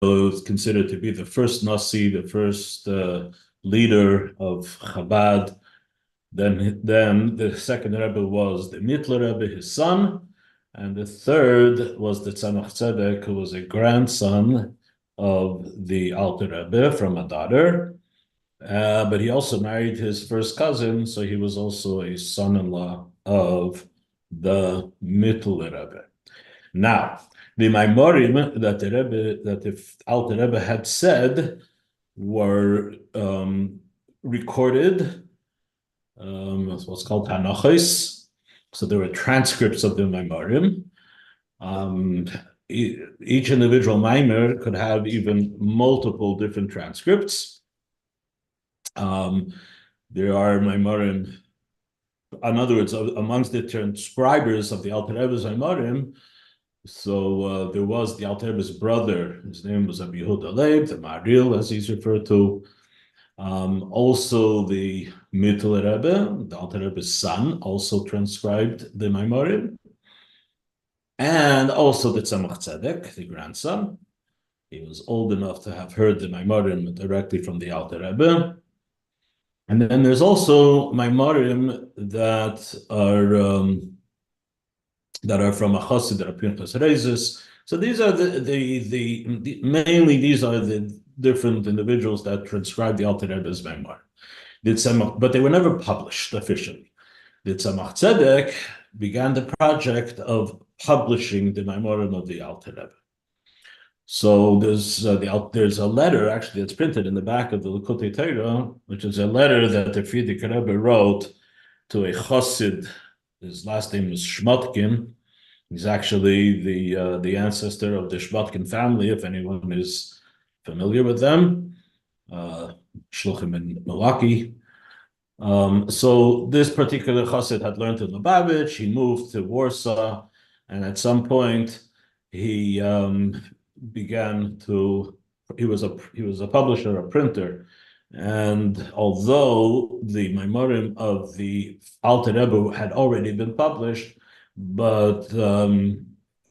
is considered to be the first Nasi, the first leader of Chabad. Then the second Rebbe was the Mittler Rebbe, his son, and the third was the Tzemach Tzedek, who was a grandson of the Alter Rebbe from a daughter. But he also married his first cousin, so he was also a son-in-law of the Mittler Rebbe. Now, the Maimorim that the Alter Rebbe had said were recorded. What's called Tanachos. So there were transcripts of the Maimorim. Each individual Maimer could have even multiple different transcripts. There are Maimorim, in other words, amongst the transcribers of the Alter Rebbe's Maimorim. So there was the Alter Rebbe's brother. His name was Rabbi Yehuda Leib, the Maril, as he's referred to. Also, the Mittler Rebbe, the Alter Rebbe's son, also transcribed the Maimorim, and also the Tzemach Tzedek, the grandson. He was old enough to have heard the Maimorim directly from the Alter Rebbe. And then there's also Maimorim that are from a Chassid, that are Pinchas Reizes. So these are mainly these are the different individuals that transcribed the Alter Rebbe's Maimor. But they were never published officially. The Tzemach Tzedek began the project of publishing the Maimorim of the Alter Rebbe. So there's a letter actually that's printed in the back of the Likutei Torah, which is a letter that the Frierdiker Rebbe wrote to a Chassid. His last name is Shmotkin. He's actually the ancestor of the Shmotkin family, if anyone is familiar with them. Shluchim in Milwaukee. So this particular Chassid had learned in Lubavitch. He moved to Warsaw, and at some point he he was a publisher, a printer. And although the Maimorim of the Alter Rebbe had already been published, but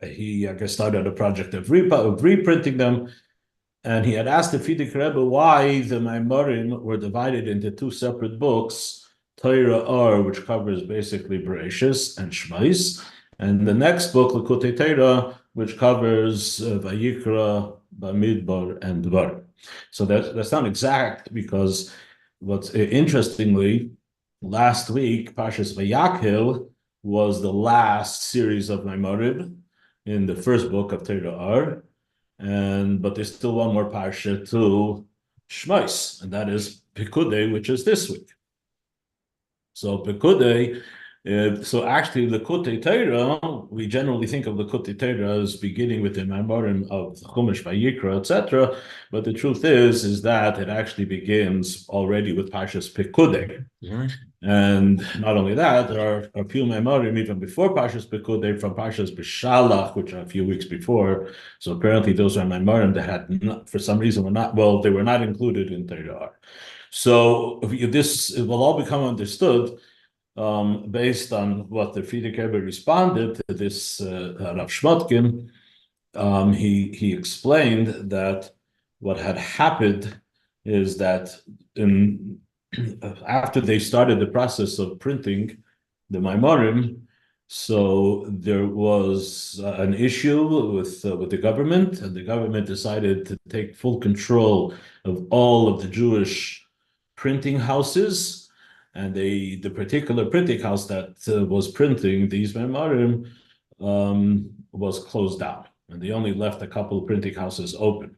he, I guess, started a project of reprinting them. And he had asked the Frierdiker Rebbe why the Maimorim were divided into two separate books, Torah Or, which covers basically Bereshis and Shmais, and the next book, Likutei Torah, which covers Vayikra, Bamidbar, and Dvar. So that's not exact, because what's interestingly, last week, Parshas Vayakhel was the last series of Maimorim in the first book of Torah Or, but there's still one more parsha to Shmais, and that is Pekudei, which is this week. So Pekudei. So actually, the Likutei Torah, we generally think of the Likutei Torah as beginning with the Maimorim of Chumash, Vayikra, etc. But the truth is that it actually begins already with Parshas Pekudei. Mm-hmm. And not only that, there are a few Maimorim even before Parshas Pekudei from Parshas B'Shalach, which are a few weeks before. So apparently, those are Maimorim that had not, for some reason, they were not included in Torah. So this will all become understood. Based on what the Frierdiker Rebbe responded to this Rav Shmotkin, he explained that what had happened is that after they started the process of printing the Maimorim, so there was an issue with the government, and the government decided to take full control of all of the Jewish printing houses. And the particular printing house that was printing these Maimorim was closed down. And they only left a couple of printing houses open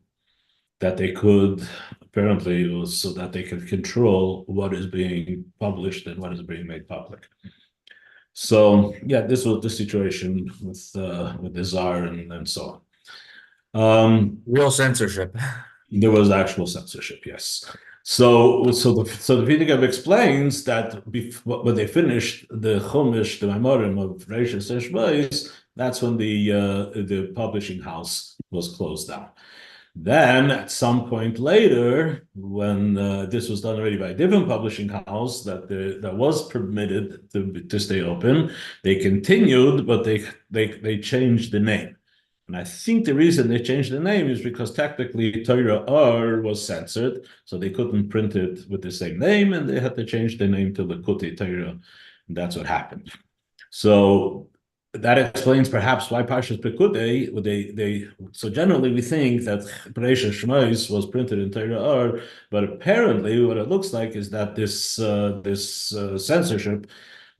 that they could, apparently it was so that they could control what is being published and what is being made public. So yeah, this was the situation with the Tsar and so on. Real censorship. There was actual censorship, yes. So the Frierdiker Rebbe explains that when they finished the Chumash, the Maimorim of Bereshis and Shmais, that's when the publishing house was closed down. Then, at some point later, when this was done already by a different publishing house that was permitted to stay open, they continued, but they changed the name. And I think the reason they changed the name is because technically Torah R was censored, so they couldn't print it with the same name, and they had to change the name to Likutei Torah. And that's what happened. So that explains perhaps why Parshas Pekudei, so generally we think that Bereishis Shmos was printed in Torah R, but apparently what it looks like is that this censorship,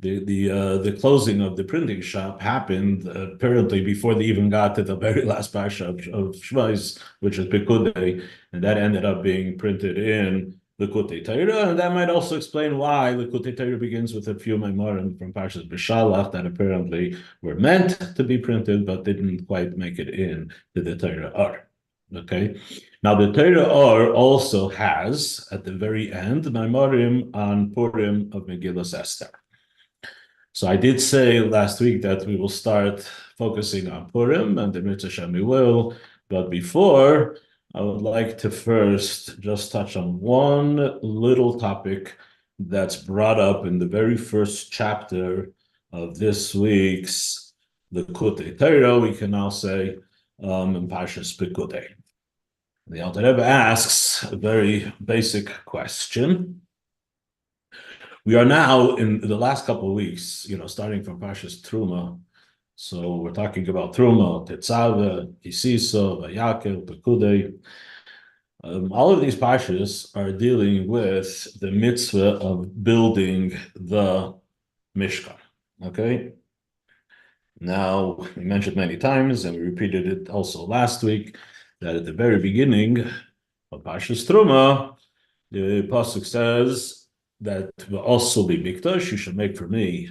the closing of the printing shop happened apparently before they even got to the very last parsha of Shmos, which is Pekudei, and that ended up being printed in Likutei Torah, and that might also explain why Likutei Torah begins with a few memorim from Parshas B'Shalach that apparently were meant to be printed but didn't quite make it in to the Torah R. Okay, now the Torah R also has at the very end memorim on Purim of Megillas Esther. So I did say last week that we will start focusing on Purim, and the Mitzvah Shem we will, but before, I would like to first just touch on one little topic that's brought up in the very first chapter of this week's Likutei Torah, we can now say, in Parshas Pekudei. The Alter Rebbe asks a very basic question. We are now in the last couple of weeks, starting from Parshas Truma. So we're talking about Truma, Tetzaveh, Kisiso, Vayakel, Pekudei. All of these parshas are dealing with the mitzvah of building the Mishkan. Okay. Now we mentioned many times, and we repeated it also last week, that at the very beginning of Parshas Truma, the pasuk says that will also be mikdash. You should make for me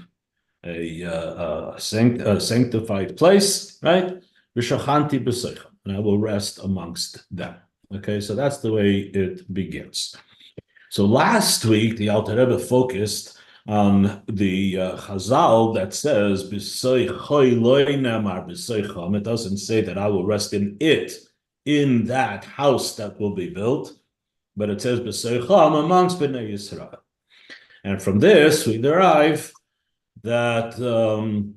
a sanctified place, right? V'shachanti b'seichem, and I will rest amongst them. Okay, so that's the way it begins. So last week the Alter Rebbe focused on the Chazal that says b'seichoi lo nemar b'seichem. It doesn't say that I will rest in it, in that house that will be built, but it says b'seichem amongst bnei Yisrael. And from this, we derive that the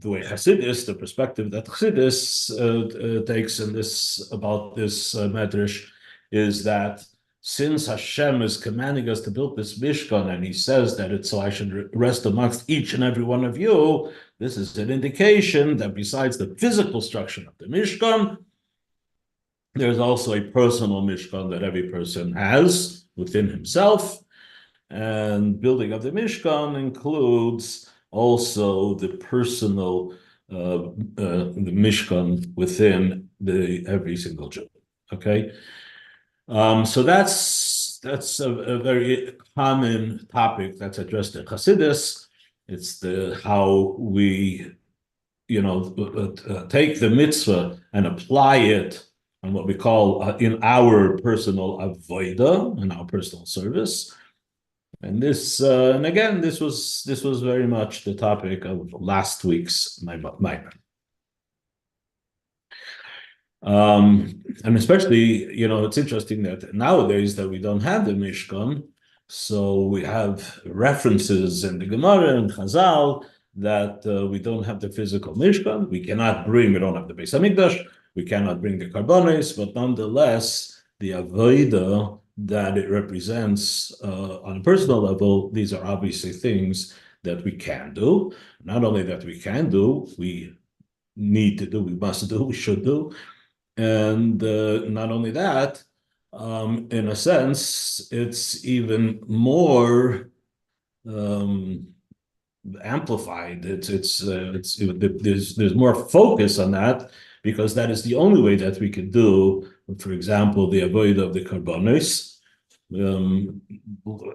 way Chassidus, the perspective that Chassidus takes in this about this medrash, is that since Hashem is commanding us to build this Mishkan, and He says that it's so I should rest amongst each and every one of you, this is an indication that besides the physical structure of the Mishkan, there's also a personal Mishkan that every person has within himself. And building of the Mishkan includes also the personal the Mishkan within every single Jew. Okay, so that's a very common topic that's addressed in Chassidus. It's how we take the mitzvah and apply it on what we call in our personal avodah, in our personal service. And this, and again, this was very much the topic of last week's Maimer. And especially, it's interesting that nowadays that we don't have the Mishkan, so we have references in the Gemara and Chazal that we don't have the physical Mishkan. We don't have the Beis Hamikdash, we cannot bring the Karbonos, but nonetheless, the Avodah that it represents on a personal level, these are obviously things that we can do. Not only that we can do, we need to do, we must do, we should do. And not only that, in a sense, it's even more amplified. There's more focus on that, because that is the only way that we can do, for example, the avodah of the Karbonos,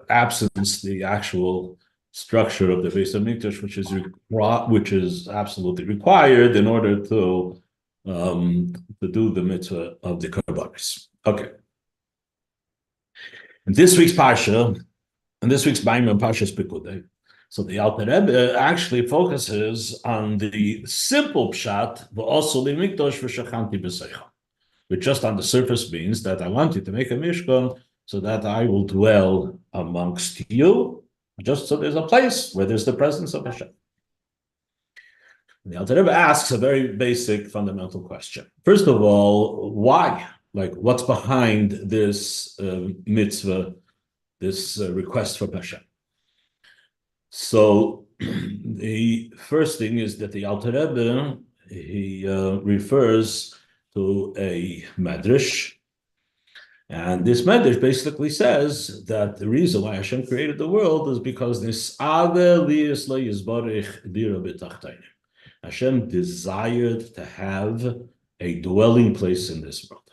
absence the actual structure of the Beis Hamikdash, which is absolutely required in order to do the mitzvah of the Karbonos. Okay. In this week's parsha, and this week's Maimer Parshas Pekudei, so the Alter Rebbe actually focuses on the simple pshat, but also the mikdash v'shachanti b'seichem, which just on the surface means that I want you to make a mishkan so that I will dwell amongst you, just so there's a place where there's the presence of Hashem. And the Alter Rebbe asks a very basic fundamental question. First of all, why? Like, what's behind this mitzvah, this request from Hashem? So the first thing is that the Alter Rebbe, he refers to a medrash, and this medrash basically says that the reason why Hashem created the world is because this Hashem desired to have a dwelling place in this world.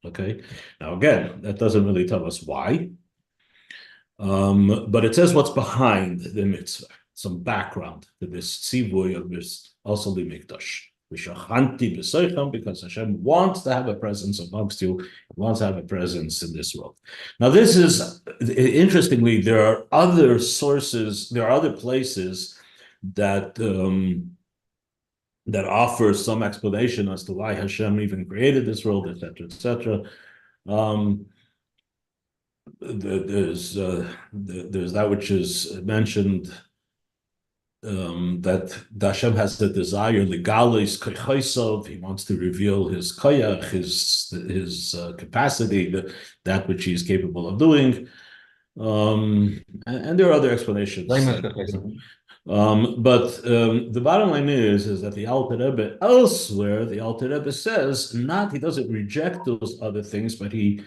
Okay, now again, that doesn't really tell us why. But it says what's behind the mitzvah, some background to this tzivui of this also limikdash. Because Hashem wants to have a presence amongst you, wants to have a presence in this world. Now, this is interestingly, there are other sources, there are other places that that offer some explanation as to why Hashem even created this world, etc., etc. There's that which is mentioned that Hashem has the desire, legalis koychaisov, he wants to reveal his koyach, his capacity, that which he is capable of doing, and there are other explanations. But the bottom line is that the Alter Rebbe elsewhere, the Alter Rebbe says he doesn't reject those other things, but he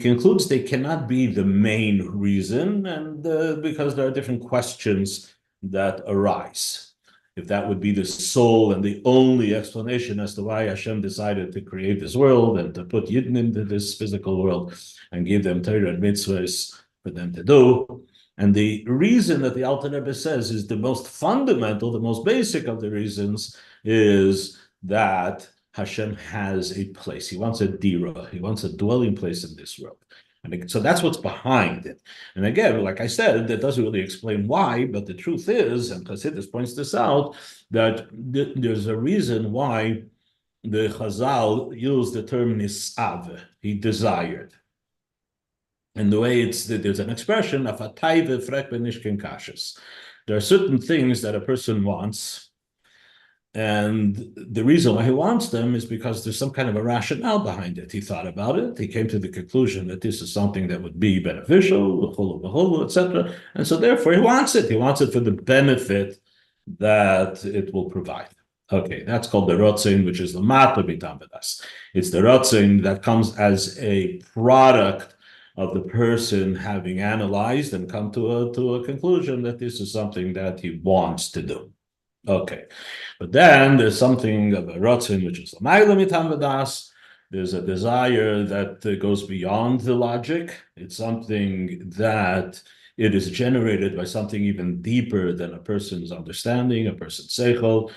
concludes they cannot be the main reason, and because there are different questions that arise. If that would be the sole and the only explanation as to why Hashem decided to create this world and to put Yidden into this physical world and give them Torah and mitzvahs for them to do. And the reason that the Alter Rebbe says is the most fundamental, the most basic of the reasons is that Hashem has a place. He wants a dira. He wants a dwelling place in this world. And so that's what's behind it. And again, like I said, that doesn't really explain why, but the truth is, and Chassidus points this out, that there's a reason why the Chazal used the term nisav, he desired. And the way there's an expression of a taive frek benishken kashes. There are certain things that a person wants, and the reason why he wants them is because there's some kind of a rationale behind it. He thought about it. He came to the conclusion that this is something that would be beneficial, etc. And so therefore he wants it. He wants it for the benefit that it will provide. Okay, that's called the rotzin, which is the mata b'tamvedas. It's the rotzin that comes as a product of the person having analyzed and come to a conclusion that this is something that he wants to do. Okay, but then there's something of a rotzin, which is l'mayla mitam v'das. There's a desire that goes beyond the logic. It's something that it is generated by something even deeper than a person's understanding, a person's seichel.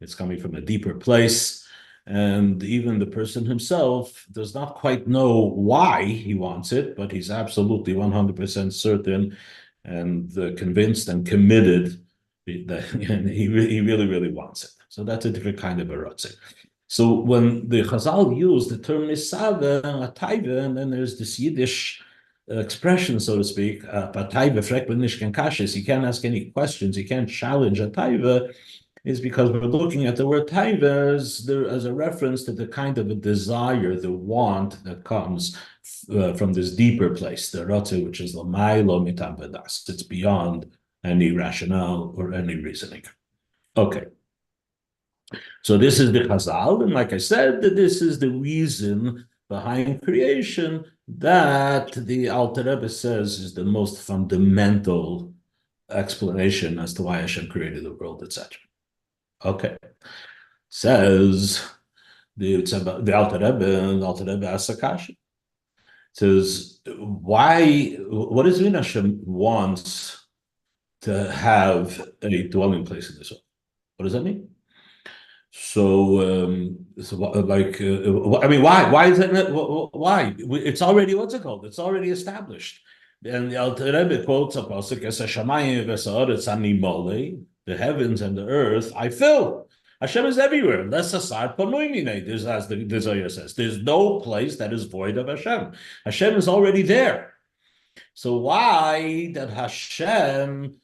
It's coming from a deeper place. And even the person himself does not quite know why he wants it, but he's absolutely 100% certain and convinced and committed that he really, really wants it. So that's a different kind of a rotzeh. So when the Chazal used the term nisave, atayve, and then there's this Yiddish expression, so to speak, atayve frek benishken kashes, he can't ask any questions, he can't challenge atayve, is because we're looking at the word taive as a reference to the kind of a desire, the want that comes from this deeper place, the rotzeh, which is l'maylo mitam v'das. It's beyond any rationale or any reasoning. Okay. So this is the Chazal, and like I said, this is the reason behind creation that the Alter Rebbe says is the most fundamental explanation as to why Hashem created the world, etc. Okay. Says the Alter Rebbe asks a question. Says, what does it mean Hashem wants to have a dwelling place in this world? What does that mean? So, I mean, why? Why is it? Why? It's already, what's it called? It's already established. And the Alter Rebbe quotes a pasuk, "Es hashamayim v'sa'aretz ani molei," the heavens and the earth I fill. Hashem is everywhere. Less asar panoi minei. As the Zohar says, there's no place that is void of Hashem. Hashem is already there. So why that Hashem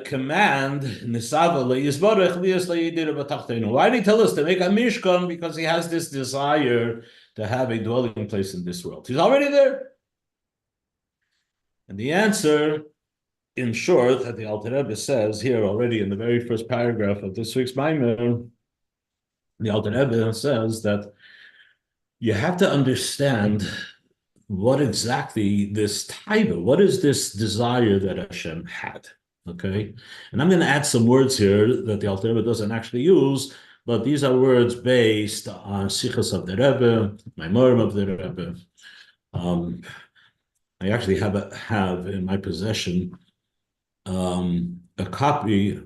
command Nisava leYisbarech liyas leYidira b'tachtenu. Why did he tell us to make a mishkan? Because he has this desire to have a dwelling place in this world. He's already there. And the answer, in short, that the Alter Rebbe says here already in the very first paragraph of this week's Maimer, the Alter Rebbe says that you have to understand what exactly this taiva, what is this desire that Hashem had, okay? And I'm going to add some words here that the Alter Rebbe doesn't actually use, but these are words based on Sichos of the Rebbe, Maimorim of the Rebbe. I actually have in my possession a copy.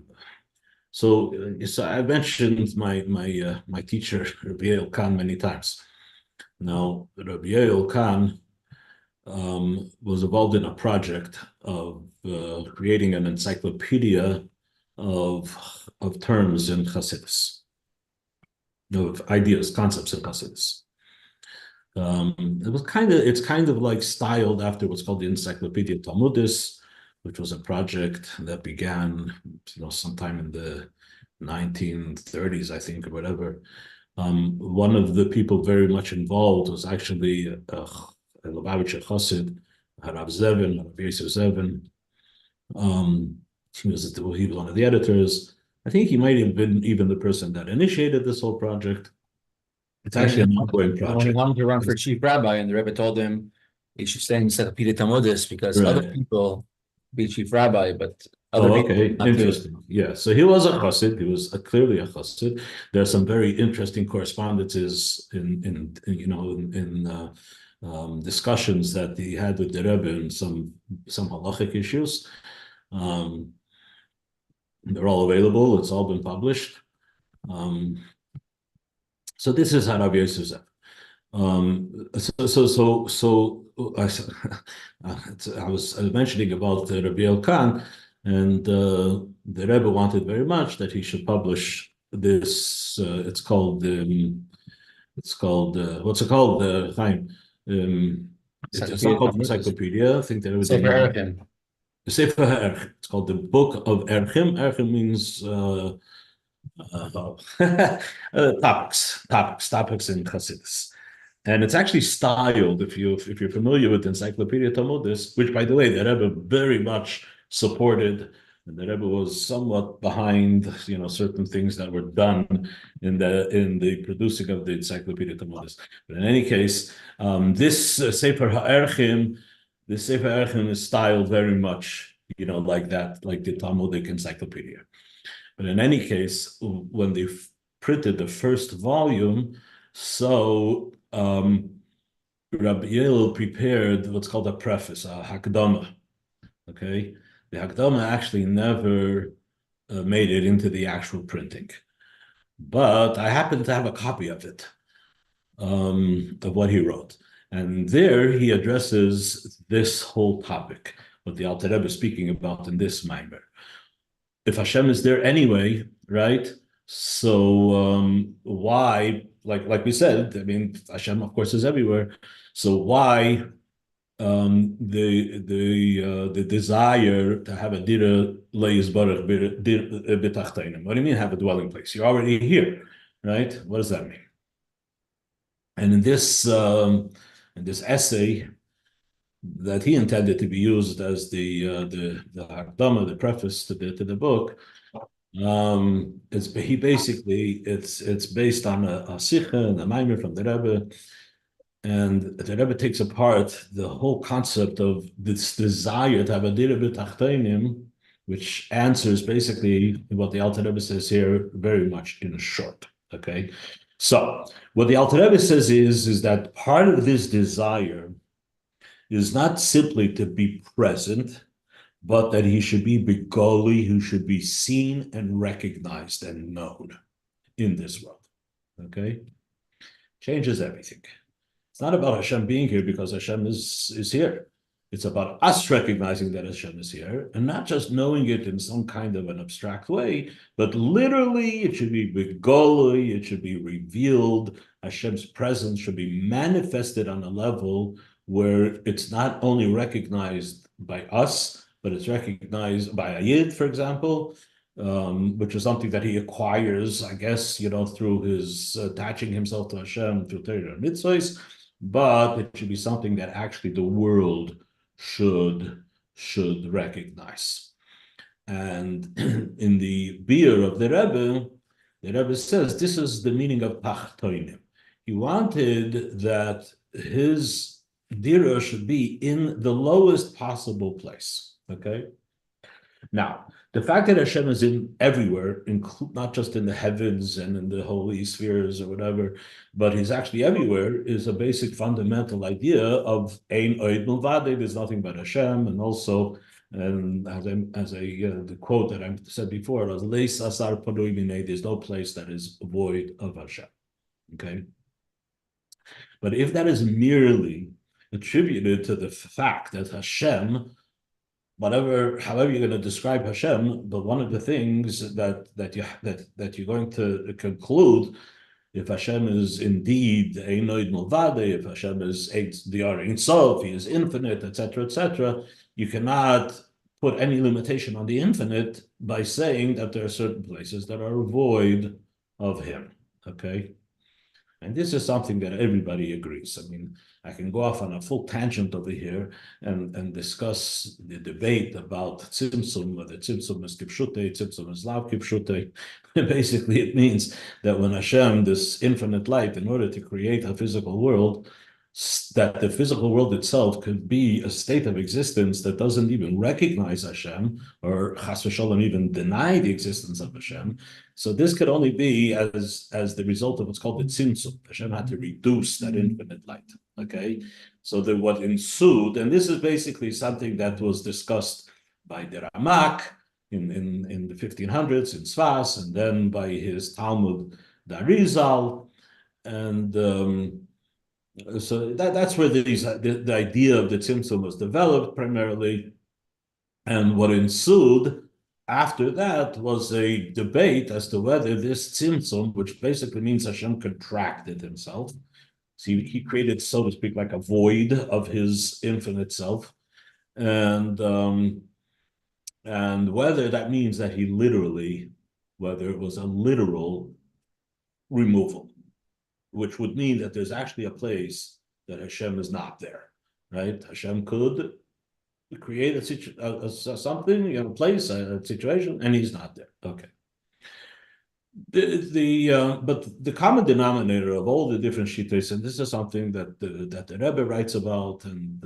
So I mentioned my teacher Rabbi Khan many times. Now Rabbi Khan was involved in a project of creating an encyclopedia of terms in Hasidus, of ideas, concepts in Hasidus. It's kind of like styled after what's called the Encyclopedia Talmudis, which was a project that began, sometime in the 1930s, I think, or whatever. One of the people very much involved was actually a Lubavitcher Chassid, Rav Zevin, Rav Yosef Zevin. He was one of the editors. I think he might have been even the person that initiated this whole project. It's actually an ongoing project. When he wanted to run for chief rabbi, and the Rebbe told him he should stay in Encyclopedia Talmudis because other people be chief rabbi, but other people. Interesting. Yeah, so he was a chassid. He was clearly a chassid. There are some very interesting correspondences in discussions that he had with the Rebbe in some halachic issues. They're all available. It's all been published. So this is how Rabbi Yosef said. I was mentioning about Rabbi Khan, and the Rebbe wanted very much that he should publish this. It's called what's it called? Chaim. It's not called Encyclopedia. I think there was Sefer Erechim. Sefer Erechim. It's called the Book of Erechim. Erechim means topics in Chassidus, and it's actually styled. If you're familiar with Encyclopedia Talmudis, which by the way the Rebbe very much supported, and the Rebbe was somewhat behind, certain things that were done in the producing of the Encyclopedia Talmudis. But in any case, this Sefer HaErchim, is styled very much, like that, like the Talmudic Encyclopedia. But in any case, when they printed the first volume, so Rabbi Yel prepared what's called a preface, a Hakdama. Okay, the Hakdama actually never made it into the actual printing, but I happen to have a copy of it, of what he wrote, and there he addresses this whole topic, what the Alter Rebbe is speaking about in this Maimer. If Hashem is there anyway, right? So why, like we said, I mean, Hashem of course is everywhere. So why the desire to have a dira leYisbarech b'tachteinim? What do you mean have a dwelling place? You're already here, right? What does that mean? And in this essay that he intended to be used as the Hakdama, the preface to the book, it's based on a Sikha and a Maimer from the Rebbe, and the Rebbe takes apart the whole concept of this desire to have a dira b'tachteinim, which answers basically what the Alter Rebbe says here very much in short. Okay, so what the Alter Rebbe says is that part of this desire is not simply to be present, but that he should be begoli, who should be seen and recognized and known in this world. Okay? Changes everything. It's not about Hashem being here because Hashem is here. It's about us recognizing that Hashem is here, and not just knowing it in some kind of an abstract way, but literally it should be begoli, it should be revealed. Hashem's presence should be manifested on a level where it's not only recognized by us, but it's recognized by a Yid, for example, which is something that he acquires, I guess, through his attaching himself to Hashem through Torah and mitzvahs, but it should be something that actually the world should recognize. And in the beer of the Rebbe says this is the meaning of Tachtoinim. He wanted that his dira should be in the lowest possible place. Okay. Now, the fact that Hashem is in everywhere, not just in the heavens and in the holy spheres or whatever, but he's actually everywhere, is a basic fundamental idea of Ein Od Milvado. There's nothing but Hashem, and also, and the quote that I said before, Leis Asar Paroi Minei, there's no place that is void of Hashem. Okay, but if that is merely attributed to the fact that Hashem, however you're going to describe Hashem, but one of the things that you're going to conclude, if Hashem is indeed Ein Od Milvado, if Hashem is the Ein Sof, he is infinite, etc., you cannot put any limitation on the infinite by saying that there are certain places that are void of him. Okay. And this is something that everybody agrees. I mean, I can go off on a full tangent over here and discuss the debate about tzimtzum, whether tzimtzum is kipshute, tzimtzum is lav kipshute. Basically, it means that when Hashem, this infinite light, in order to create a physical world, that the physical world itself could be a state of existence that doesn't even recognize Hashem, or chas v'sholom even deny the existence of Hashem. So this could only be as the result of what's called the tzimtzum. Hashem had to reduce that infinite light. Okay, so what ensued, and this is basically something that was discussed by the Ramak in the 1500s in Sfas, and then by his Talmud the Arizal, and so that's where the idea of the tzimtzum was developed primarily, and what ensued after that was a debate as to whether this tzimtzum, which basically means Hashem contracted himself, so he created, so to speak, like a void of his infinite self, and whether that means that he literally, whether it was a literal removal, which would mean that there's actually a place that Hashem is not there, right? Hashem could create a something, a place, a situation, and he's not there. Okay. But the common denominator of all the different shittas, and this is something that the Rebbe writes about, and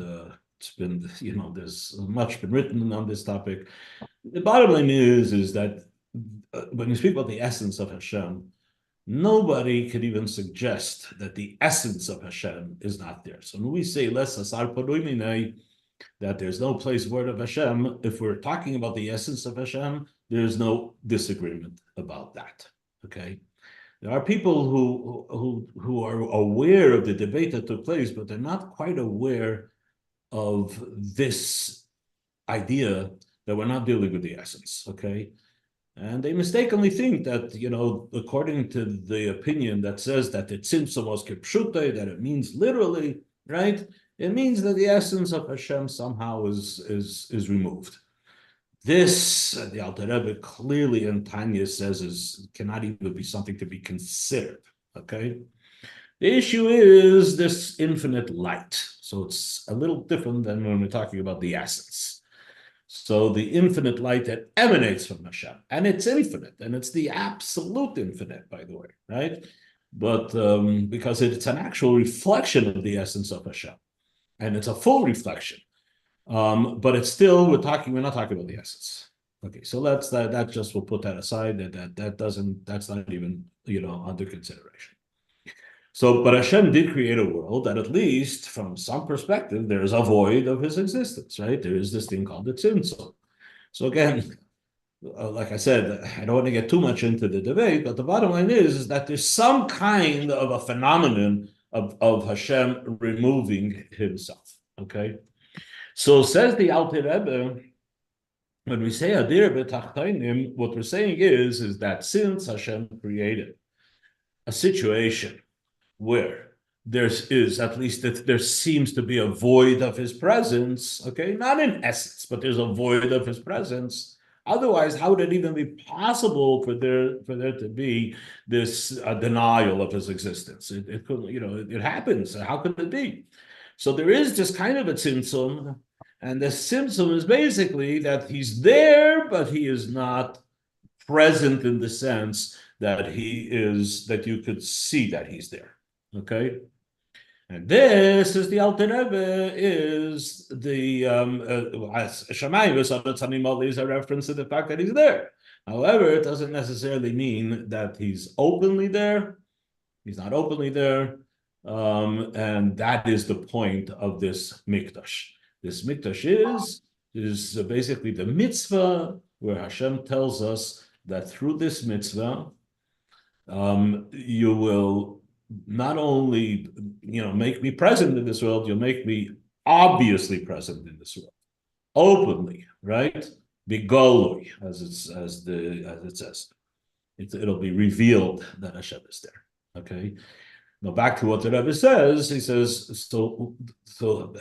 it's been, there's much been written on this topic. The bottom line is that when you speak about the essence of Hashem, nobody could even suggest that the essence of Hashem is not there. So when we say "Les asar paroi minei," that there's no place void of Hashem, if we're talking about the essence of Hashem, there's no disagreement about that. Okay, there are people who are aware of the debate that took place, but they're not quite aware of this idea that we're not dealing with the essence. Okay. And they mistakenly think that, according to the opinion that says that the tzimtzum was kipshute, that it means literally, right? It means that the essence of Hashem somehow is removed. This, the Alter Rebbe clearly in Tanya says, cannot even be something to be considered, okay? The issue is this infinite light. So it's a little different than when we're talking about the essence. So the infinite light that emanates from Hashem, and it's infinite, and it's the absolute infinite, by the way, right? But because it's an actual reflection of the essence of Hashem, and it's a full reflection. But it's still, we're not talking about the essence. Okay, so that just, we'll put that aside. That's not even under consideration. So, but Hashem did create a world that, at least from some perspective, there is a void of his existence, right? There is this thing called the tzimtzum. So again, like I said, I don't want to get too much into the debate, but the bottom line is that there's some kind of a phenomenon of Hashem removing himself. Okay, so says the Alter Rebbe, when we say Adir b'Tachtonim, what we're saying is that since Hashem created a situation where there seems to be a void of his presence, okay? Not in essence, but there's a void of his presence. Otherwise, how would it even be possible for there to be this denial of his existence? It could, it happens. How could it be? So there is this kind of a tzimtzum, and the tzimtzum is basically that he's there, but he is not present in the sense that that you could see that he's there. Okay? And this is the Alter Rebbe is the Shamayim is a reference to the fact that he's there. However, it doesn't necessarily mean that he's openly there. He's not openly there. And that is the point of this mikdash. This mikdash is basically the mitzvah where Hashem tells us that through this mitzvah, you will not only make me present in this world, you'll make me obviously present in this world, openly, right? Bigolui, as it says, it'll be revealed that Hashem is there. Okay. Now back to what the Rebbe says. He says so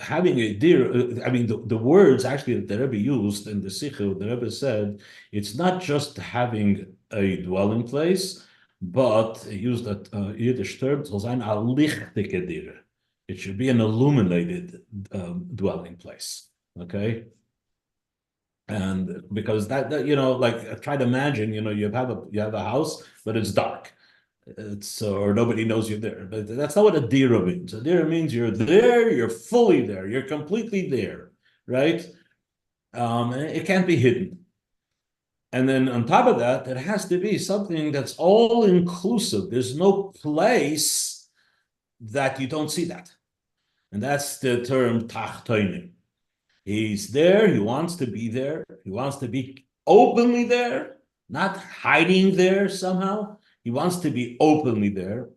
having a deer. I mean the words actually that the Rebbe used in the Sichel, the Rebbe said it's not just having a dwelling place, but he used that Yiddish term, it should be an illuminated dwelling place, okay? And because that like try to imagine, you have a house, but it's dark. Or nobody knows you're there. But that's not what a dira means. A dira means you're there, you're fully there, you're completely there, right? It can't be hidden. And then on top of that, it has to be something that's all inclusive. There's no place that you don't see that. And that's the term tachtoinim. He's there, he wants to be there, he wants to be openly there, not hiding there somehow. He wants to be openly there,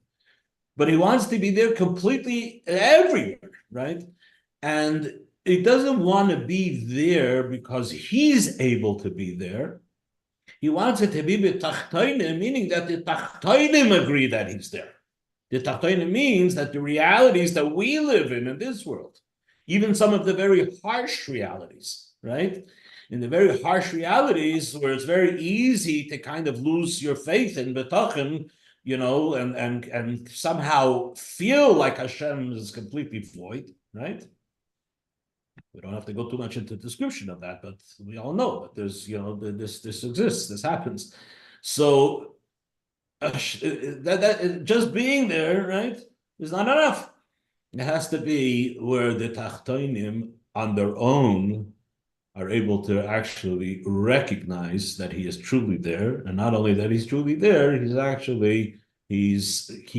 but he wants to be there completely everywhere, right? And he doesn't want to be there because he's able to be there. He wants it to be b'tachtoinim, meaning that the tachtoinim agree that he's there. The tachtoinim means that the realities that we live in this world, even some of the very harsh realities, right? In the very harsh realities where it's very easy to kind of lose your faith in betachim, and somehow feel like Hashem is completely void, right? We don't have to go too much into the description of that, but we all know that there's, this exists, this happens. So that just being there, right, is not enough. It has to be where the tachtoinim on their own are able to actually recognize that he is truly there, and not only that he's truly there, he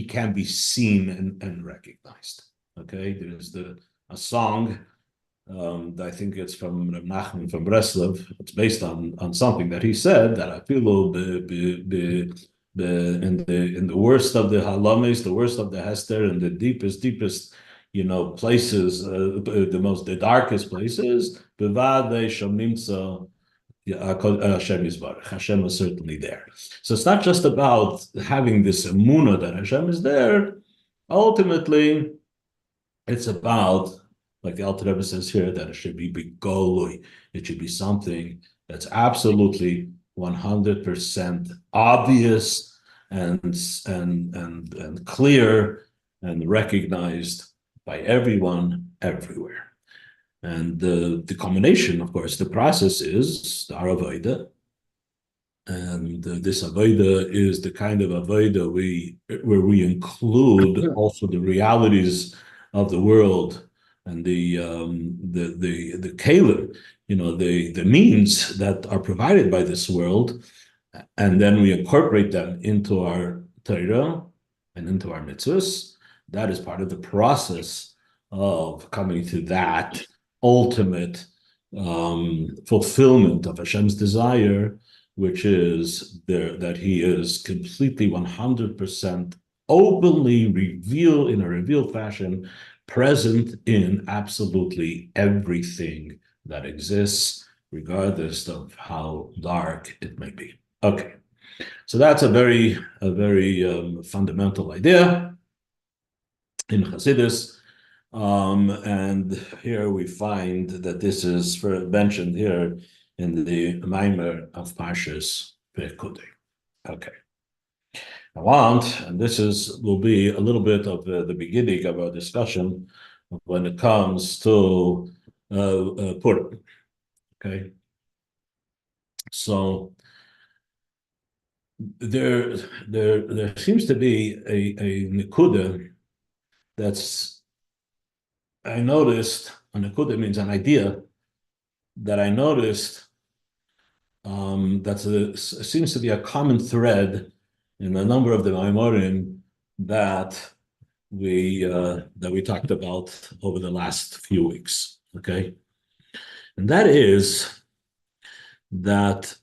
can be seen and recognized. Okay, there's a song. I think it's from Reb Nachman from Breslov. It's based on something that he said that I feel in the worst of the halamis, the worst of the hester, and the deepest places, the darkest places. Hashem is certainly there. So it's not just about having this emunah that Hashem is there. Ultimately, it's about, like the Alter Rebbe says here, that it should be bigolui. It should be something that's absolutely 100% obvious and clear and recognized by everyone everywhere. And the combination, of course, the process is the Avodah. And this Avodah is the kind of Avodah where we include also the realities of the world and the Kollel, the means that are provided by this world, and then we incorporate them into our Torah and into our mitzvahs. That is part of the process of coming to that ultimate fulfillment of Hashem's desire, which is that he is completely 100% openly revealed in a revealed fashion, present in absolutely everything that exists, regardless of how dark it may be. Okay, so that's a very fundamental idea. in Chassidus. And here we find that this is mentioned here in the Maimer of Parshas Pekudei. Okay. And this will be a little bit of the beginning of our discussion when it comes to Purim. Okay. So there seems to be a nekuda that's, I noticed, a nekuda means an idea that I noticed seems to be a common thread in a number of the Maimorim that we talked about over the last few weeks. Okay, and that is that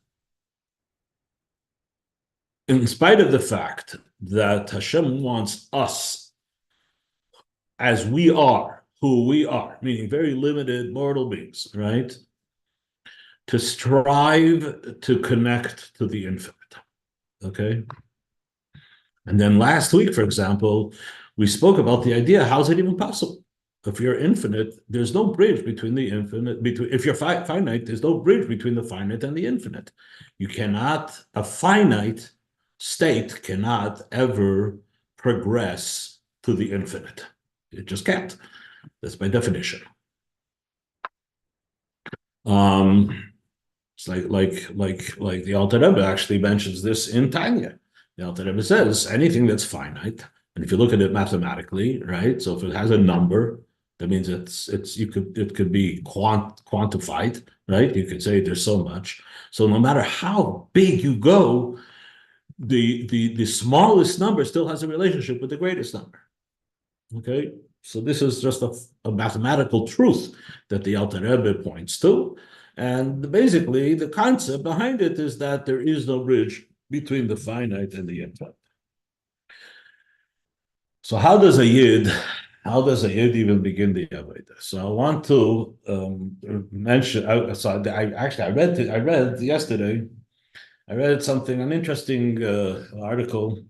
in spite of the fact that Hashem wants us as we are, who we are, meaning very limited mortal beings, right, to strive to connect to the infinite. Okay. And then last week, for example, we spoke about the idea, how's it even possible? If you're infinite, there's no bridge between the infinite, if you're finite, there's no bridge between the finite and the infinite. A finite state cannot ever progress to the infinite. It just can't. That's by definition. It's like the Alter Rebbe actually mentions this in Tanya. The Alter Rebbe says anything that's finite, and if you look at it mathematically, right? So if it has a number, that means it could be quantified, right? You could say there's so much. So no matter how big you go, the smallest number still has a relationship with the greatest number. Okay, so this is just a mathematical truth that the Alter Rebbe points to. And basically, the concept behind it is that there is no bridge between the finite and the infinite. So how does a Yid even begin the Avodah? So I want to mention. I read yesterday. I read an interesting article,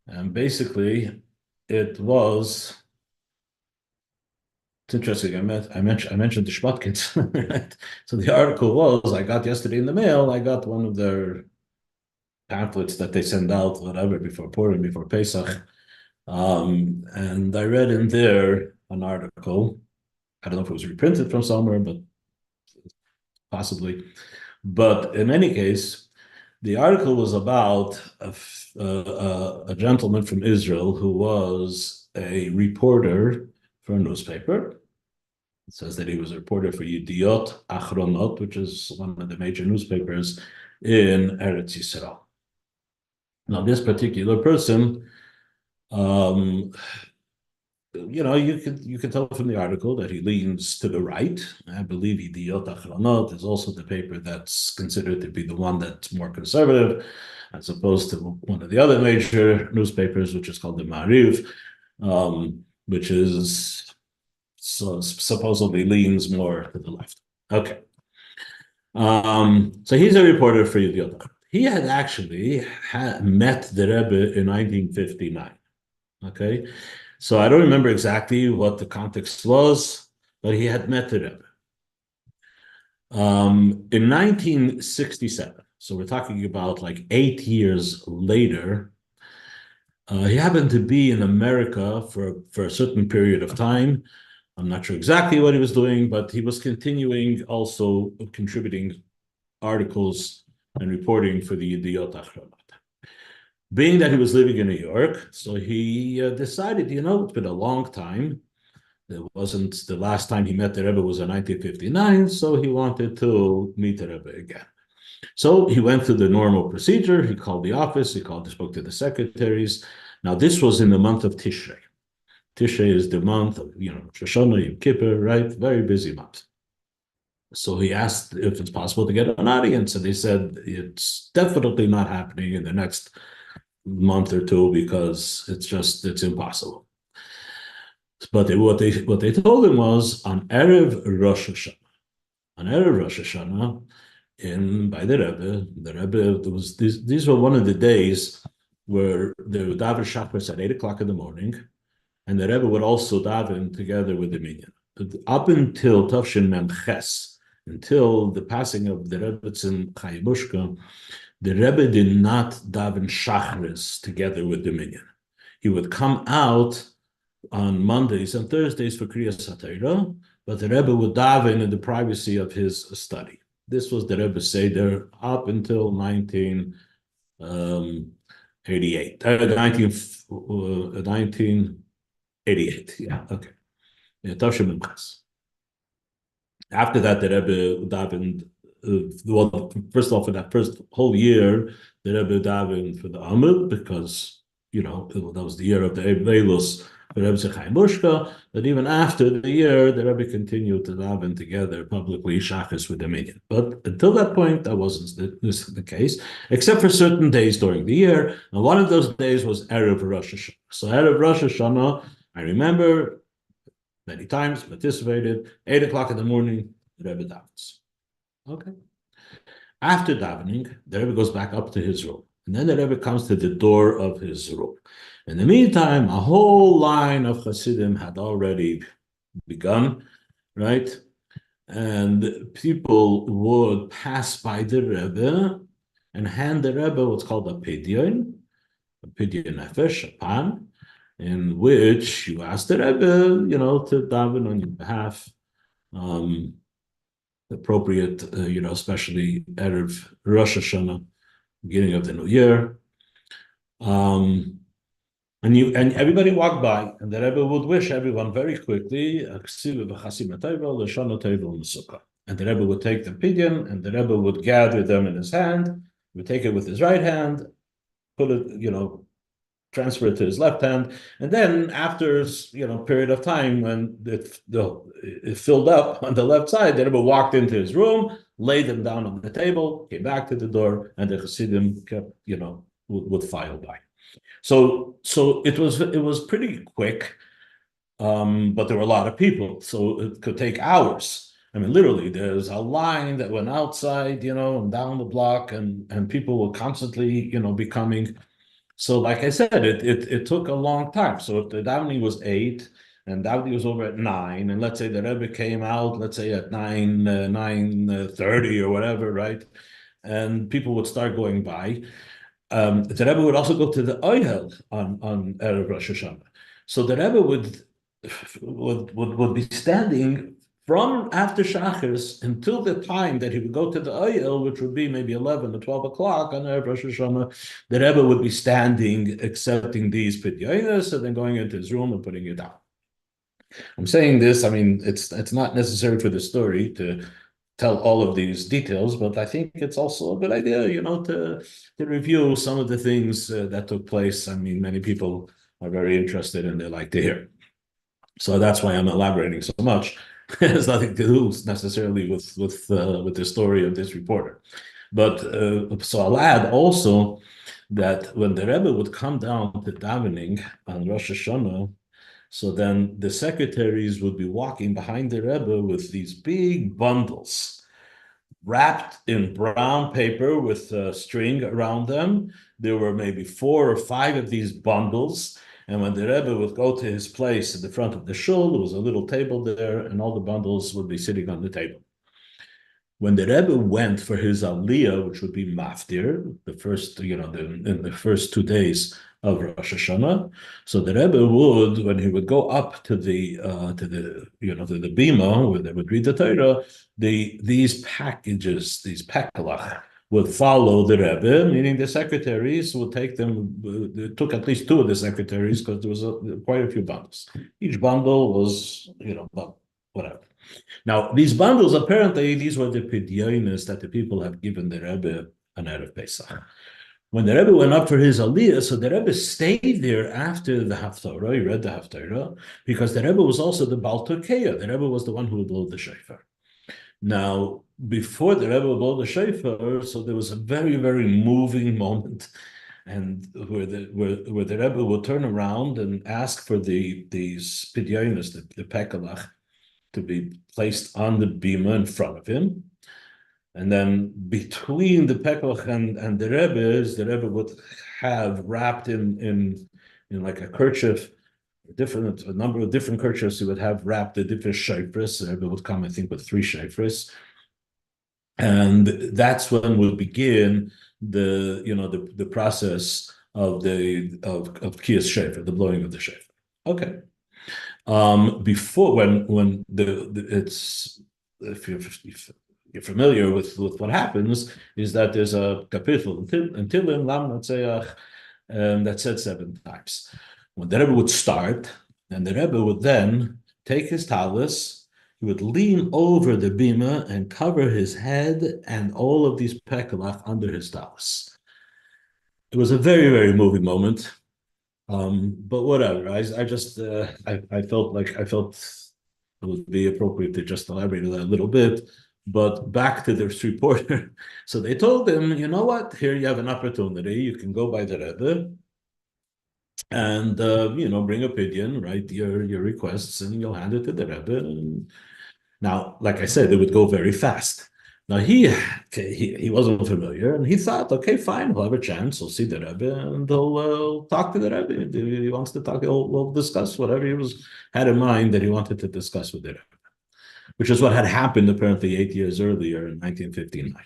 and basically, it's interesting. I mentioned the Shmotkins. Right? So the article was, I got yesterday in the mail. I got one of their pamphlets that they send out, whatever, before Purim, before Pesach, and I read in there an article. I don't know if it was reprinted from somewhere, but possibly. But in any case, the article was about a gentleman from Israel who was a reporter for a newspaper. It says that he was a reporter for Yediot Achronot, which is one of the major newspapers in Eretz Yisrael. Now, this particular person, you could tell from the article that he leans to the right. I believe Yediot Achronot is also the paper that's considered to be the one that's more conservative, as opposed to one of the other major newspapers, which is called the Ma'ariv, which is supposedly leans more to the left. Okay. So he's a reporter for Yediot Achronot. He had actually met the Rebbe in 1959. Okay. So I don't remember exactly what the context was, but he had met the Rebbe. In 1967, so we're talking about like 8 years later, he happened to be in America for a certain period of time. I'm not sure exactly what he was doing, but he was continuing also contributing articles and reporting for the Yediot Achronot. Being that he was living in New York, so he decided, it's been a long time. It wasn't the last time he met the Rebbe was in 1959, so he wanted to meet the Rebbe again. So he went through the normal procedure. He called the office. He spoke to the secretaries. Now, this was in the month of Tishrei. Tishrei is the month of, Rosh Hashanah, Yom Kippur, right? Very busy month. So he asked if it's possible to get an audience, and they said it's definitely not happening in the next month or two because it's impossible. But what they told him was on Erev Rosh Hashanah. On Erev Rosh Hashanah, by the Rebbe, these were one of the days where the davar Shabbos at 8 o'clock in the morning, and the Rebbe would also daven together with the minyan. Up until Tafshin Mem Ches, until the passing of the Rebbetzin Chayibushka, the Rebbe did not daven Shachris together with the minyan. He would come out on Mondays and Thursdays for Kriyas HaTorah, but the Rebbe would daven in the privacy of his study. This was the Rebbe's Seder up until 1988. 1988, yeah, okay. After that, the Rebbe davened, well, first of all, for that first whole year, the Rebbe davened for the Amud, because, that was the year of the Evelus, the Rebbe Zkainim, but even after the year, the Rebbe continued to daven together publicly, Shachis with the minyan. But until that point, that wasn't the case, except for certain days during the year, and one of those days was Erev Rosh Hashanah. So Erev Rosh Hashanah, I remember many times, participated, 8 o'clock in the morning, the Rebbe davens. Okay. After davening, the Rebbe goes back up to his room. And then the Rebbe comes to the door of his room. In the meantime, a whole line of Hasidim had already begun, right? And people would pass by the Rebbe and hand the Rebbe what's called a pidyon nefesh, a pan, in which you ask the Rebbe, to daven on your behalf, appropriate, especially Erev Rosh Hashanah, beginning of the new year. And everybody walked by, and the Rebbe would wish everyone very quickly, and the Rebbe would take the pidyon, and the Rebbe would gather them in his hand, would take it with his right hand, put it, transfer it to his left hand, and then after a period of time when it filled up on the left side, the Rebbe walked into his room, laid them down on the table, came back to the door, and the Chassidim kept, would file by. So it was pretty quick, but there were a lot of people, so it could take hours. I mean, literally, there's a line that went outside, and down the block, and people were constantly, be coming. So, like I said, it took a long time. So if the davening was 8 and davening was over at 9, and let's say the Rebbe came out, let's say at 9:30 or whatever, right? And people would start going by. The Rebbe would also go to the Ohel on Erev Rosh Hashanah. So the Rebbe would be standing from after Shachris until the time that he would go to the Ohel, which would be maybe 11 or 12 o'clock on Erev Rosh Hashanah. The Rebbe would be standing, accepting these pidyonos, and then going into his room and putting it down. I'm saying this, I mean, it's not necessary for the story to tell all of these details, but I think it's also a good idea, to review some of the things that took place. I mean, many people are very interested and they like to hear. So that's why I'm elaborating so much. It has nothing to do necessarily with the story of this reporter. But so I'll add also that when the Rebbe would come down to davening on Rosh Hashanah, so then the secretaries would be walking behind the Rebbe with these big bundles wrapped in brown paper with string around them. There were maybe 4 or 5 of these bundles. And when the Rebbe would go to his place at the front of the shul, there was a little table there, and all the bundles would be sitting on the table. When the Rebbe went for his aliyah, which would be maftir, the first, in the first 2 days of Rosh Hashanah, so the Rebbe would, when he would go up to the bima where they would read the Torah, these packages, these pekalach, would follow the Rebbe, meaning the secretaries would take them. It took at least 2 of the secretaries because there was quite a few bundles. Each bundle was, whatever. Now, these bundles, apparently, these were the pidyonos that the people have given the Rebbe on Erev Pesach. When the Rebbe went up for his aliyah, so the Rebbe stayed there after the Haftarah, he read the Haftarah, because the Rebbe was also the Baal Tokeya. The Rebbe was the one who would blow the shofar. Now, before the Rebbe would blow the shofar, so there was a very, very moving moment, and where the Rebbe would turn around and ask for these pidyonos, the pekalach, to be placed on the bima in front of him. And then between the pekalach and the Rebbe would have wrapped in like a kerchief a number of different kirchhoffs who would have wrapped the different shayfres. The Rebbe would come, I think, with 3 shayfres. And that's when would begin the process of kiyas shayfer, the blowing of the shayfer. Okay. Before when it's if you're familiar with what happens is that there's a kapitel in Tilim Lam Natseach that said 7 times. When the Rebbe would start, and the Rebbe would then take his talus, he would lean over the bima and cover his head and all of these pekalach under his talus. It was a very, very moving moment. But whatever. I felt it would be appropriate to just elaborate on that a little bit. But back to this reporter. So they told him, you know what? Here you have an opportunity. You can go by the Rebbe and bring a pidyon, write your requests, and you'll hand it to the Rebbe. And now, like I said, it would go very fast. Now he wasn't familiar, and he thought, okay, fine, we'll have a chance. We'll see the Rebbe, and he'll talk to the Rebbe. If he wants to talk, we'll discuss whatever he had in mind that he wanted to discuss with the Rebbe, which is what had happened apparently 8 years earlier in 1959.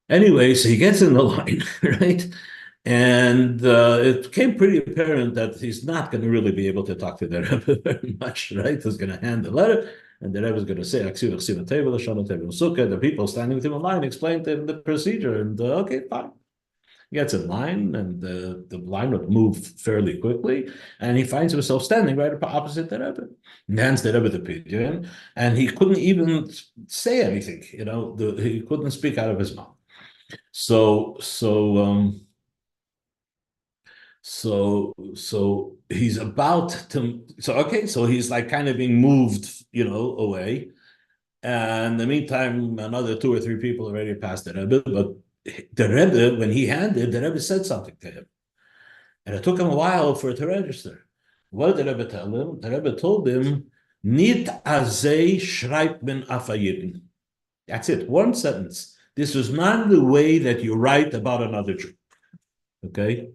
Anyway, so he gets in the line, right? And it became pretty apparent that he's not going to really be able to talk to the Rebbe very much, right? He's going to hand the letter, and the Rebbe is going to say, the people standing with him in line explain to him the procedure, and okay, fine. He gets in line, and the line would move fairly quickly, and he finds himself standing right opposite the Rebbe. And hands the Rebbe the pidyon, and he couldn't even say anything, he couldn't speak out of his mouth. So he's about to. So he's like kind of being moved, away. And in the meantime, another 2 or 3 people already passed the Rebbe. But the Rebbe, when he handed, the Rebbe said something to him, and it took him a while for it to register. What did the Rebbe tell him? The Rebbe told him, "Nit azay schreibt men afayidin." That's it. One sentence. This is not the way that you write about another Jew. Okay.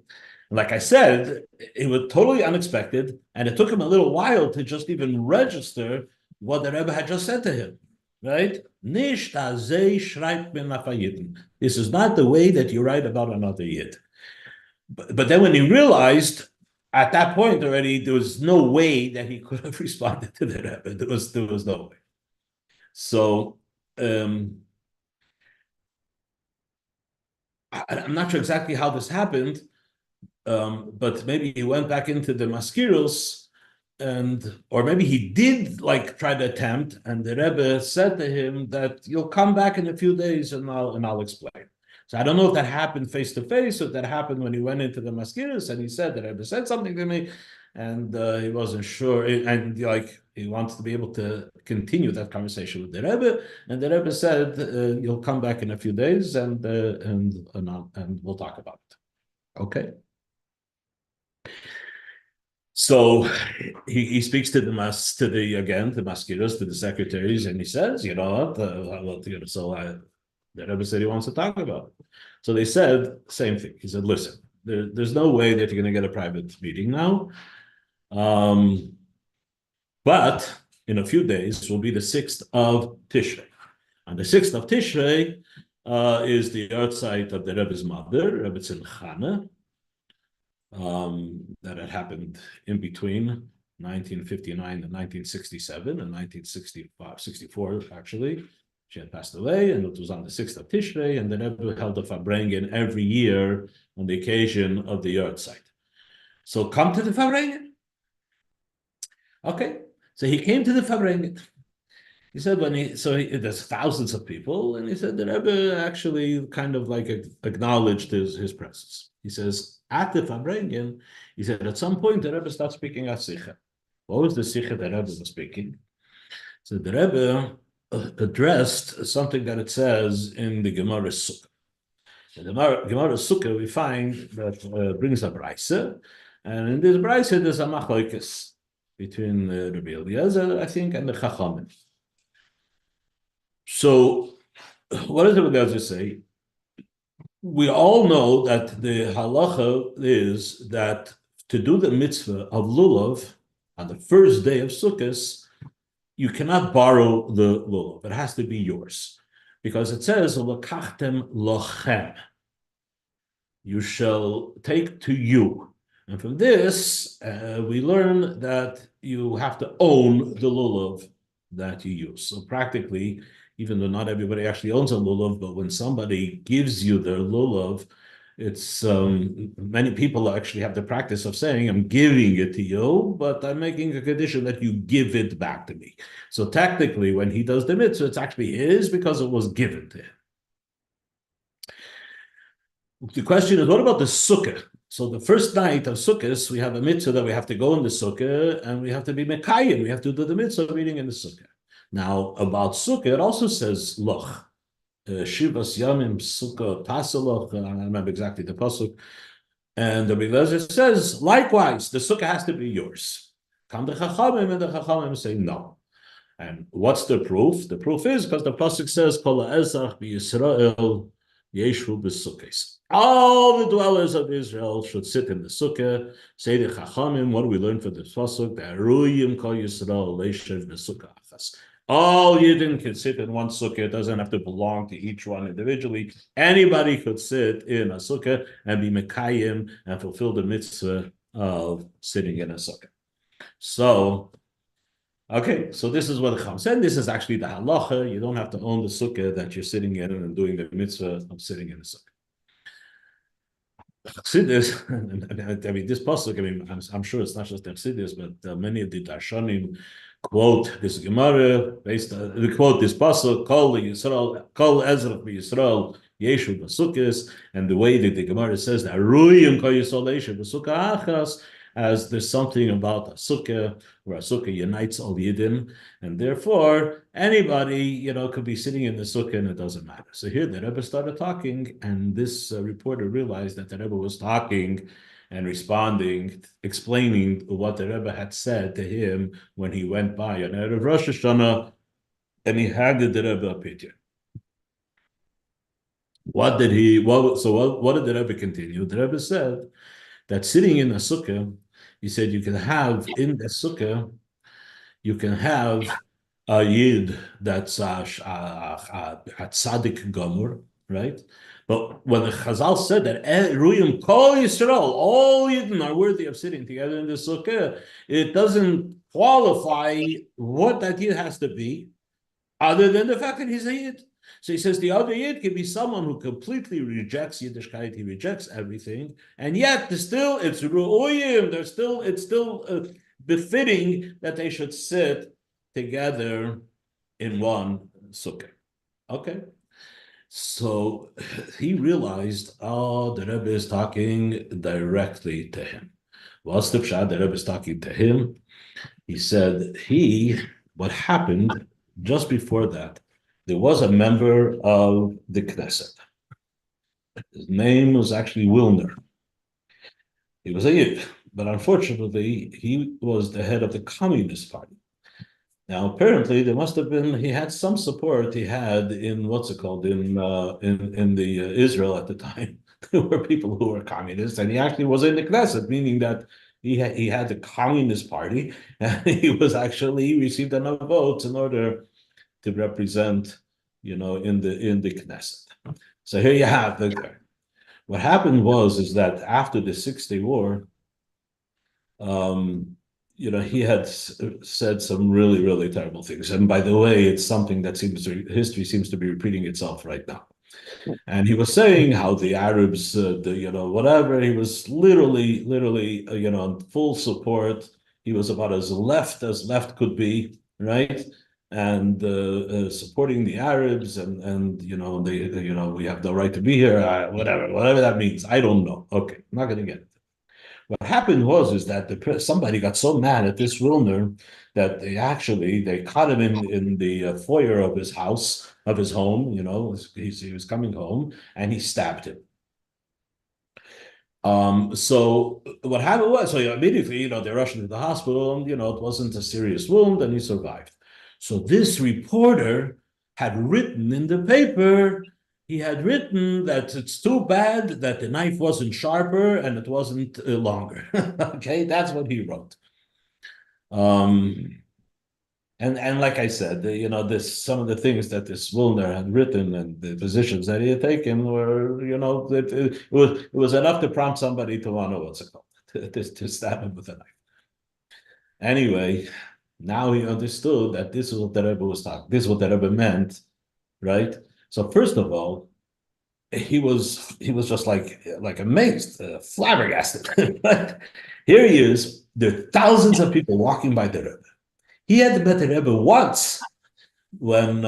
Like I said, it was totally unexpected, and it took him a little while to just even register what the Rebbe had just said to him, right? This is not the way that you write about another Yid. But then when he realized, at that point already, there was no way that he could have responded to the Rebbe. There was no way. So, I'm not sure exactly how this happened, but maybe he went back into the maskiros, or maybe he did try to attempt, and the Rebbe said to him that you'll come back in a few days and I'll explain. So I don't know if that happened face to face, or if that happened when he went into the maskiros and he said the Rebbe said something to me, and he wasn't sure, and he wants to be able to continue that conversation with the Rebbe, and the Rebbe said you'll come back in a few days and we'll talk about it. Okay. So he speaks to the maskiros, to the secretaries, and he says, the Rebbe said he wants to talk about it. So they said same thing. He said, listen, there's no way that you're going to get a private meeting now. But in a few days will be the 6th of Tishrei. On the 6th of Tishrei is the yahrzeit of the Rebbe's mother, Rebbe Tzimchana. That had happened in between 1959 and 1967 and 1964 actually. She had passed away, and it was on the 6th of Tishrei, and the Rebbe held a Farbrengen every year on the occasion of the yahrzeit. So come to the Farbrengen. Okay, so he came to the Farbrengen. He said there's thousands of people, and he said the Rebbe actually kind of acknowledged his presence. He says, at the Farbrengen, he said, at some point, the Rebbe started speaking a Sikha. What was the Sikha the Rebbe was speaking? So the Rebbe addressed something that it says in the Gemara Sukkah. In the Gemara Sukkah, we find that brings a Braise, and in this Braise, there's a machlokes between Rabbi Eliezer, I think, and the Chachamim. So, what does Rabbi Eliezer say? We all know that the halacha is that to do the mitzvah of lulav on the first day of Sukkot, you cannot borrow the lulav. It has to be yours. Because it says, "L'kachtem lochem." You shall take to you. And from this, we learn that you have to own the lulav that you use. So practically, even though not everybody actually owns a lulav, but when somebody gives you their lulav, it's many people actually have the practice of saying, "I'm giving it to you, but I'm making a condition that you give it back to me." So technically, when he does the mitzvah, it's actually his because it was given to him. The question is, what about the sukkah? So the first night of Sukkot, we have a mitzvah that we have to go in the sukkah and we have to be mekayim. We have to do the mitzvah of eating in the sukkah. Now, about sukkah, it also says loch. Shivas yamim sukkah tasaloch. I don't remember exactly the pasuk. And the Rebbe says, likewise, the sukkah has to be yours. Come the chachamim, and the chachamim say no. And what's the proof? The proof is because the pasuk says, "Kol ha'ezach b'Yisrael yeshu b'sukkos." All the dwellers of Israel should sit in the sukkah. Say the chachamim. What do we learn from this pasuk? Be'aruyim kol Yisrael leishev b'sukkah achas. All Yidden can sit in one sukkah. It doesn't have to belong to each one individually. Anybody could sit in a sukkah and be mekayim and fulfill the mitzvah of sitting in a sukkah. So, okay, so this is what the Chacham said. This is actually the halacha. You don't have to own the sukkah that you're sitting in and doing the mitzvah of sitting in a sukkah. Chassidus, I mean, this pasuk, I mean, I'm sure it's not just the Chassidus, but many of the Darshanim quote this Gemara, they quote this pasuk, Kol Yisrael, Kol Ezra Yisrael, Yeshu B'Sukkos, and the way that the Gemara says that Ruyim Kol Yisrael Yeshu B'Sukkah Achas, as there's something about a sukkah, where a sukkah unites all Yidden, and therefore anybody, could be sitting in the sukkah and it doesn't matter. So here the Rebbe started talking, and this reporter realized that the Rebbe was talking and responding, explaining what the Rebbe had said to him when he went by on Erev Rosh Hashanah, and he handed the Rebbe a pidyon. What did the Rebbe continue? The Rebbe said that sitting in a sukkah, he said you can have in the sukkah, you can have a yid that's a tzaddik gomor, right? But when the Chazal said that Ruyim Kol Yisrael, all Yidden are worthy of sitting together in the sukkah, it doesn't qualify what that yid has to be, other than the fact that he's a yid. So he says the other yid can be someone who completely rejects Yiddishkeit, he rejects everything, and yet it's ru'uyim. It's still befitting that they should sit together in one sukkah. Okay, so he realized, the Rebbe is talking directly to him. What's the pshat? The Rebbe is talking to him. He said what happened just before that. There was a member of the Knesset. His name was actually Wilner. He was a Yid, but unfortunately, he was the head of the Communist Party. Now, apparently, he had some support he had in in the Israel at the time. There were people who were communists, and he actually was in the Knesset, meaning that he had the Communist Party, and he received enough votes in order to represent, in the Knesset. So here you have what happened is that after the 6-Day War, he had said some really, really terrible things. And by the way, it's something that history seems to be repeating itself right now. And he was saying how the Arabs, whatever, he was literally, in full support. He was about as left could be, right? And supporting the Arabs, and we have the right to be here, whatever that means. I don't know. Okay, I'm not going to get it. What happened is that somebody got so mad at this Wilner that they caught him in the foyer of his house, of his home. He was coming home, and he stabbed him. So what happened was, immediately, they rushed him to the hospital, and it wasn't a serious wound, and he survived. So this reporter had written in the paper, he had written that it's too bad that the knife wasn't sharper and it wasn't longer. Okay, that's what he wrote. And like I said, this some of the things that this Wilner had written and the positions that he had taken were, it was enough to prompt somebody to want to know what's it called, to stab him with a knife. Anyway, now he understood that this is what the Rebbe was talking. This is what the Rebbe meant, right? So first of all, he was just like amazed, flabbergasted. Here he is. There are thousands of people walking by the Rebbe. He had met the Rebbe once when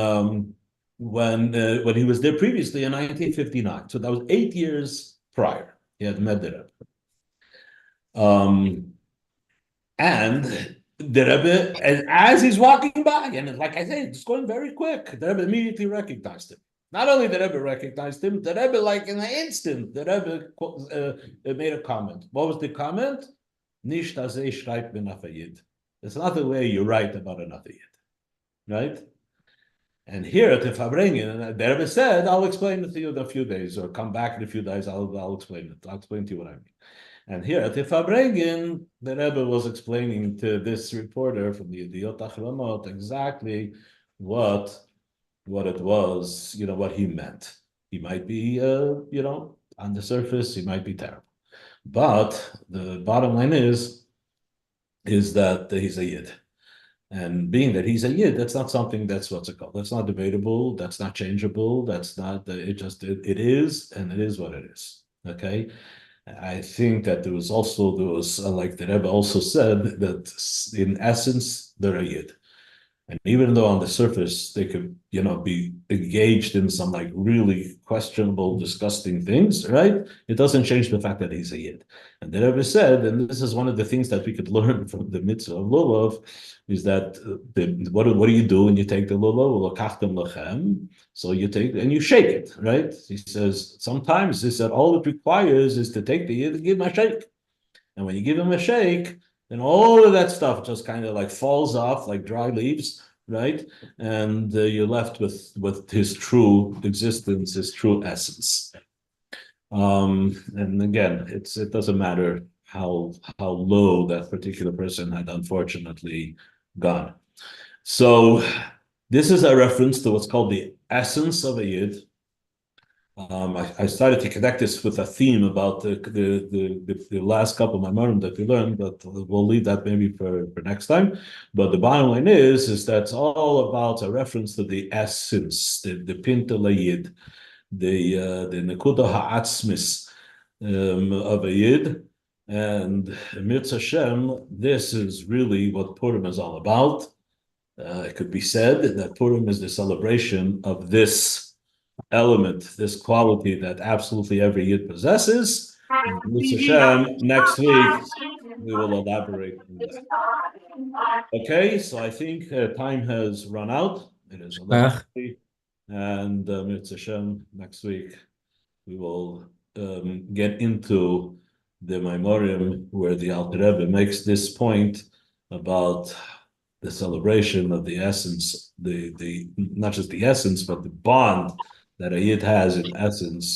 he was there previously in 1959. So that was 8 years prior. He had met the Rebbe. And the Rebbe, as he's walking by, and like I said, it's going very quick, the Rebbe immediately recognized him. Not only the Rebbe recognized him, the Rebbe, like in an instant, the Rebbe made a comment. What was the comment? Nicht azeh schreibt ben afayid. It's not the way you write about another yid, right? And here at the Fabrengen, the Rebbe said, I'll explain it to you in a few days, or come back in a few days, I'll explain it. I'll explain to you what I mean. And here at the Fabrengen, the Rebbe was explaining to this reporter from the Yediot Achronot exactly what it was, what he meant. He might be, on the surface, he might be terrible. But the bottom line is that he's a Yid. And being that he's a Yid, that's not something that's what's it called. That's not debatable. That's not changeable. That's not, it is, and it is what it is. Okay? I think that there was like the Rebbe also said, that in essence, they're a Yid. And even though on the surface they could, be engaged in some like really questionable, disgusting things, right? It doesn't change the fact that he's a Yid. And the Rebbe said, and this is one of the things that we could learn from the mitzvah of lulav, is that what do you do when you take the lulav? Lechem. So you take and you shake it, right? He says sometimes he said all it requires is to take the Yid and give him a shake. And when you give him a shake, then all of that stuff just kind of like falls off like dry leaves, right? And you're left with his true existence, his true essence. And again, it doesn't matter how low that particular person had unfortunately gone. So this is a reference to what's called the essence of a Yid. I started to connect this with a theme about the last couple of Maimorim that we learned, but we'll leave that maybe for next time. But the bottom line is that's all about a reference to the essence, the Pinta Yid, the Nekuda Ha'atzmis of a Yid. And Mirz Hashem, this is really what Purim is all about. It could be said that Purim is the celebration of this element, this quality that absolutely every Yid possesses. And Hashem, next week, we will elaborate on that. Okay, so I think time has run out. It is 11:30, and Hashem, next week, we will get into the Maimorim where the Alter Rebbe makes this point about the celebration of the essence, the not just the essence, but the bond that a Yid has in essence